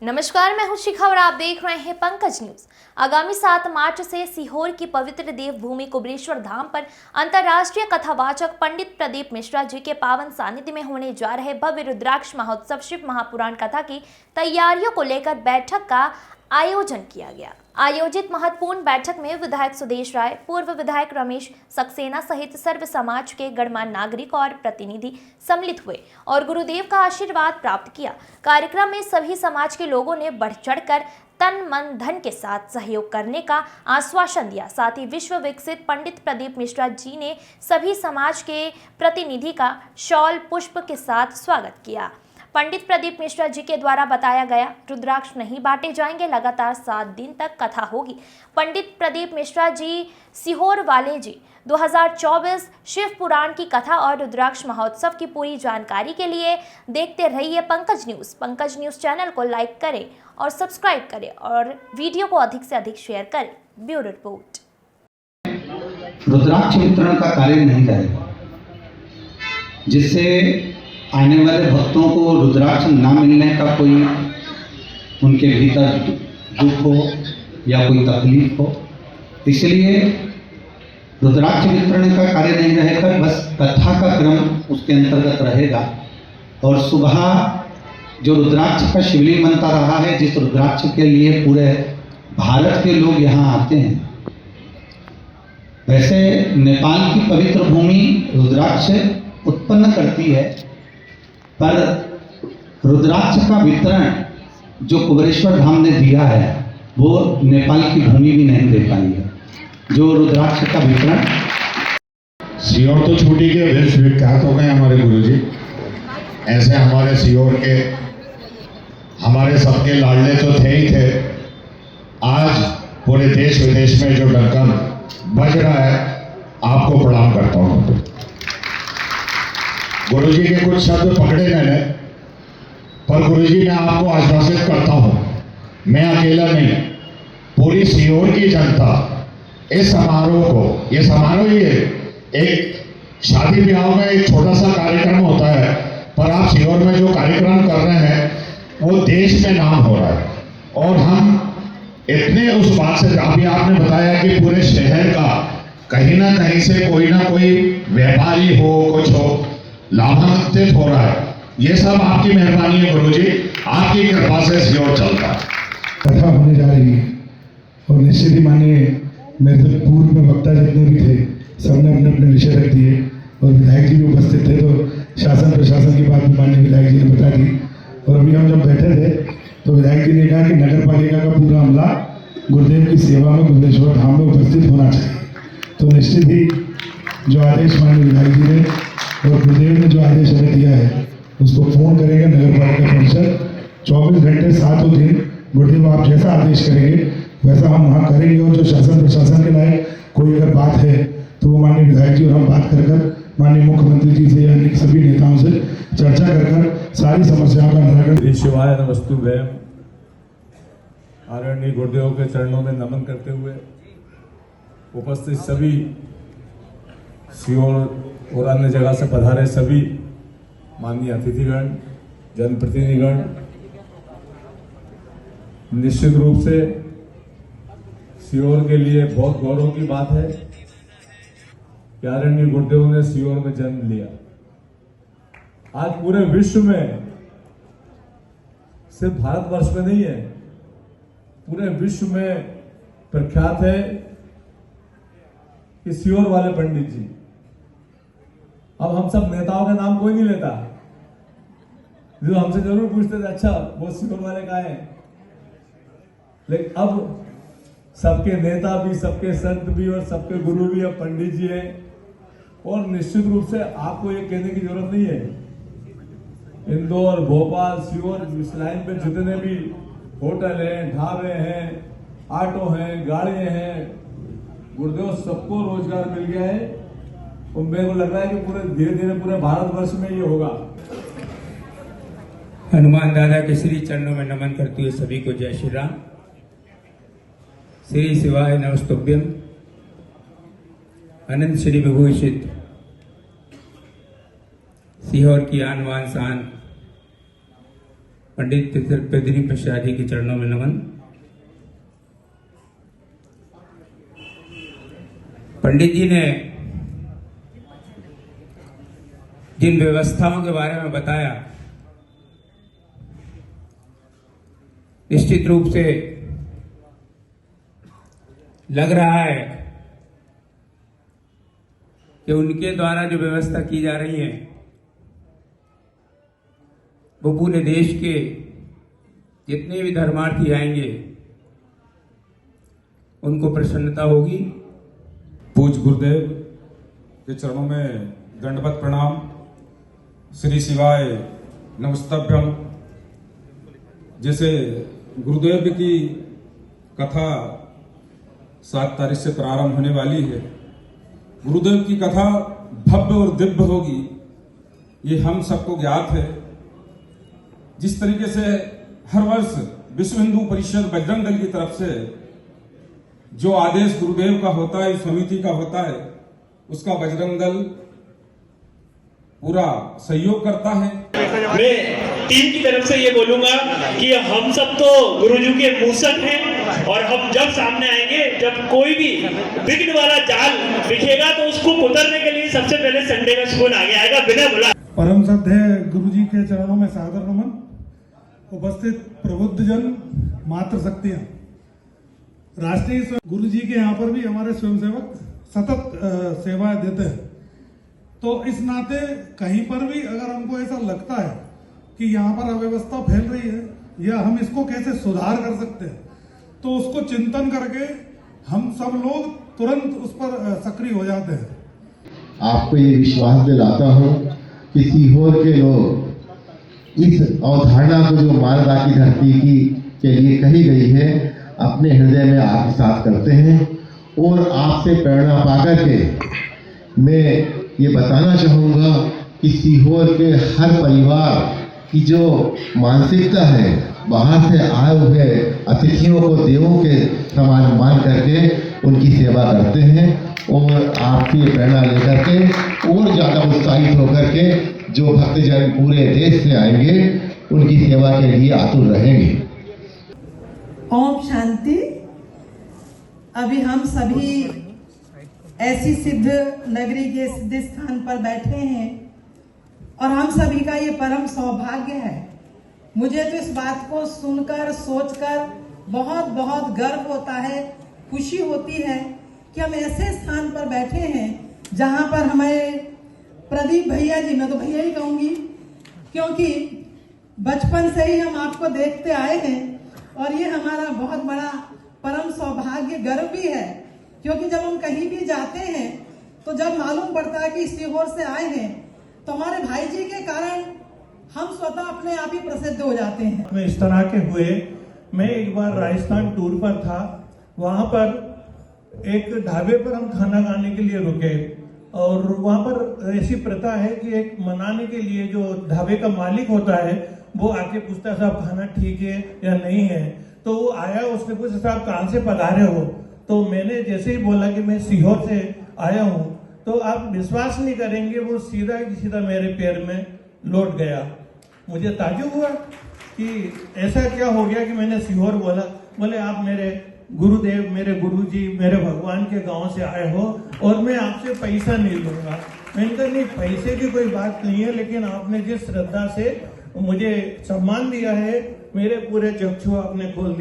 नमस्कार, मैं हूं शिखा और आप देख रहे हैं पंकज न्यूज। आगामी 7 मार्च से सीहोर की पवित्र देवभूमि कुबेरेश्वर धाम पर अंतर्राष्ट्रीय कथावाचक पंडित प्रदीप मिश्रा जी के पावन सानिध्य में होने जा रहे भव्य रुद्राक्ष महोत्सव शिव महापुराण कथा की तैयारियों को लेकर बैठक का आयोजन किया गया। आयोजित महत्वपूर्ण बैठक में विधायक सुदेश राय, पूर्व विधायक रमेश सक्सेना सहित सर्व समाज के गणमान्य नागरिक और प्रतिनिधि सम्मिलित हुए और गुरुदेव का आशीर्वाद प्राप्त किया। कार्यक्रम में सभी समाज के लोगों ने बढ़ चढ़कर तन मन धन के साथ सहयोग करने का आश्वासन दिया। साथ ही विश्व विकसित पंडित प्रदीप मिश्रा जी ने सभी समाज के प्रतिनिधि का शॉल पुष्प के साथ स्वागत किया। पंडित प्रदीप मिश्रा जी के द्वारा बताया गया, रुद्राक्ष नहीं बांटे जाएंगे, लगातार 7 दिन तक कथा होगी। पंडित प्रदीप मिश्रा जी सीहोर वाले जी 2024 शिव पुराण की कथा और रुद्राक्ष महोत्सव की पूरी जानकारी के लिए देखते रहिए Pankaj news. Pankaj news channel को लाइक करें और सब्सक्राइब करें और वीडियो को अधिक से अधिक शेयर करें। Bureau report. रुद्राक्ष वितरण का कार्य नहीं करेगा, जिससे आने वाले भक्तों को रुद्राक्ष ना मिलने का कोई उनके भीतर दुख हो या कोई तकलीफ हो, इसलिए रुद्राक्ष वितरण का कार्य नहीं रहेगा। बस कथा का क्रम उसके अंतर्गत रहेगा और सुबह जो रुद्राक्ष का शिवलिंग बनता रहा है, जिस रुद्राक्ष के लिए पूरे भारत के लोग यहाँ आते हैं, वैसे नेपाल की पवित्र भूमि रुद्राक्ष उत्पन्न करती है, पर रुद्राक्ष का वितरण जो कुबेरेश्वर धाम ने दिया है वो नेपाल की भूमि भी नहीं दे पाई है। जो रुद्राक्ष का वितरण सीहोर तो छूटी के विश्व विख्यात हो गए हमारे गुरुजी। ऐसे हमारे सीहोर के हमारे सबके लाडले तो थे ही थे। आज पूरे देश विदेश में जो डंका बज रहा है, आपको प्रणाम करता हूँ। गुरुजी के कुछ शब्द पकड़े मैंने, पर गुरुजी मैं आपको आश्वासित करता हूँ, मैं अकेला नहीं, पूरी सीहोर की जनता इस समारोह को, ये समारोह ही है, एक शादी ब्याह में एक छोटा सा कार्यक्रम होता है, पर आप सीहोर में जो कार्यक्रम कर रहे हैं वो देश में नाम हो रहा है। और हम इतने उस बात से, अभी आपने बताया कि पूरे शहर का कहीं ना कहीं से कोई ना कोई व्यापारी हो, कुछ हो, लाभान्वित हो रहा है। ये सब आपकी मेहरबानी है गुरुजी, आपकी कृपा से सीहोर चलता है। कथा होने जा रही है और निश्चित ही मानिए मेरे से पूर्व में वक्ता जितने भी थे सबने अपने अपने विषय रख दिए और विधायक जी भी उपस्थित थे, तो शासन प्रशासन की बात भी माननीय विधायक जी ने बता दी। और अभी हम जब बैठे थे तो विधायक जी ने कहा कि नगर पालिका का पूरा अमला गुरुदेव की सेवा में कुबेरेश्वर धाम में उपस्थित होना चाहिए। तो निश्चित ही जो आदेश माननीय विधायक जी ने और गुरुदेव ने जो आदेश हमें दिया है उसको फोन करेंगे नगर पालिका परिषद 24 घंटे 7 दिन। गुरुदेव आप जैसा आदेश करेंगे वैसा हम वहाँ करेंगे। और जो शासन प्रशासन के लायक कोई अगर बात है तो वो माननीय विधायक जी और हम बात कर माननीय मुख्यमंत्री जी से या सभी नेताओं से चर्चा कर सारी समस्याओं का निराकरण। शिवाय नमस्तुभ्यं। आदरणीय गुरुदेव के चरणों में नमन करते हुए उपस्थित सभी सीहोर और अन्य जगह से पधारे सभी माननीय अतिथिगण, जनप्रतिनिधिगण, निश्चित रूप से सीहोर के लिए बहुत गौरव की बात है कि आदरणीय गुरुदेव ने सीहोर में जन्म लिया। आज पूरे विश्व में, सिर्फ भारतवर्ष में नहीं है, पूरे विश्व में प्रख्यात है कि सीहोर वाले पंडित जी। अब हम सब नेताओं का नाम कोई नहीं लेता, जो हमसे जरूर पूछते थे अच्छा वो सीहोर वाले कहाँ हैं, लेकिन अब सबके नेता भी, सबके संत भी और सबके गुरु भी अब पंडित जी हैं। और निश्चित रूप से आपको ये कहने की जरूरत नहीं है, इंदौर, भोपाल, सीहोर, इस लाइन पे जितने भी होटल हैं, ढाबे हैं, ऑटो हैं, गाड़ियां हैं, गुरुदेव सबको रोजगार मिल गया है। और मेरे को लग रहा है कि पूरे धीरे धीरे पूरे भारतवर्ष में ये होगा। हनुमान दादा के श्री चरणों में नमन करते हुए सभी को जय श्री राम। श्री शिवाय नमस्तुभ्यम। अनंत श्री विभूषित सीहोर की आन बान शान पंडित प्रदीप मिश्रा जी के चरणों में नमन। पंडित जी ने जिन व्यवस्थाओं के बारे में बताया, निश्चित रूप से लग रहा है कि उनके द्वारा जो व्यवस्था की जा रही है वो पूरे देश के जितने भी धर्मार्थी आएंगे उनको प्रसन्नता होगी। पूज्य गुरुदेव के चरणों में दंडवत प्रणाम। श्री शिवाय नमस्तभ्यम। जैसे गुरुदेव की कथा 7 तारीख से प्रारंभ होने वाली है, गुरुदेव की कथा भव्य और दिव्य होगी, ये हम सबको ज्ञात है। जिस तरीके से हर वर्ष विश्व हिंदू परिषद बजरंग दल की तरफ से जो आदेश गुरुदेव का होता है, समिति का होता है, उसका बजरंग दल पूरा सहयोग करता है। मैं टीम की तरफ से ये बोलूंगा कि हम सब तो गुरुजी के मूसक हैं और हम जब सामने आएंगे, जब कोई भी विघ्न वाला जाल दिखेगा तो उसको उतरने के लिए सबसे पहले संडे का स्कूल आगे आएगा बिना बुला। परम श्रद्धेय गुरुजी के चरणों में सादर नमन। उपस्थित प्रबुद्ध जन, मातृशक्तियां, राष्ट्रीय गुरुजी के यहाँ पर भी हमारे स्वयंसेवक सतत सेवाएं देते हैं। तो इस नाते कहीं पर भी अगर हमको ऐसा लगता है कि यहाँ पर अव्यवस्था फैल रही है या हम इसको कैसे सुधार कर सकते हैं, तो उसको चिंतन करके हम सब लोग तुरंत उस पर सक्रिय हो जाते हैं। आपको ये विश्वास दिलाता हूँ कि सीहोर के लोग इस अवधारणा को जो मालवा की धरती की के लिए कही गई है, अपने हृदय में आत्मसात करते हैं। और आपसे प्रेरणा पाकर के मैं ये बताना चाहूँगा कि सीहोर के हर परिवार की जो मानसिकता है, बाहर से आए हुए अतिथियों को देवों के समान मान करके उनकी सेवा करते हैं। और आपकी प्रेरणा लेकर के और ज़्यादा उत्साहित होकर के जो भक्तजन पूरे देश से आएंगे उनकी सेवा के लिए आतुर रहेंगे। ओम शांति। अभी हम सभी ऐसी सिद्ध नगरी के सिद्ध स्थान पर बैठे हैं और हम सभी का ये परम सौभाग्य है। मुझे तो इस बात को सुनकर सोचकर बहुत बहुत गर्व होता है, खुशी होती है कि हम ऐसे स्थान पर बैठे हैं जहां पर हमारे प्रदीप भैया जी, मैं तो भैया ही कहूंगी क्योंकि बचपन से ही हम आपको देखते आए हैं और ये हमारा बहुत बड़ा परम सौभाग्य, गर्व भी है। क्योंकि जब हम कहीं भी जाते हैं तो जब मालूम पड़ता है कि सीहोर से आए हैं तो हमारे भाई जी के कारण हम स्वतः अपने आप ही प्रसिद्ध हो जाते हैं। मैं इस तरह के हुए, मैं एक बार राजस्थान टूर पर था, वहां पर एक ढाबे पर हम खाना खाने के लिए रुके और वहां पर ऐसी प्रथा है कि एक मनाने के लिए जो ढाबे का मालिक होता है वो आके पूछता है साहब खाना ठीक है या नहीं है। तो वो आया, उसने पूछा साहब कहाँ से पधारे हो, तो मैंने जैसे ही बोला कि मैं सीहोर से आया हूँ, तो आप विश्वास नहीं करेंगे वो सीधा की सीधा मेरे पैर में लौट गया। मुझे ताज्जुब हुआ कि ऐसा क्या हो गया कि मैंने सीहोर बोला। बोले आप मेरे गुरुदेव, मेरे गुरुजी, मेरे भगवान के गांव से आए हो और मैं आपसे पैसा नहीं लूंगा। मैंने कहा नहीं, पैसे की कोई बात नहीं है, लेकिन आपने जिस श्रद्धा से मुझे सम्मान दिया है, मेरे पूरे चक्षु आपने खोल दिया।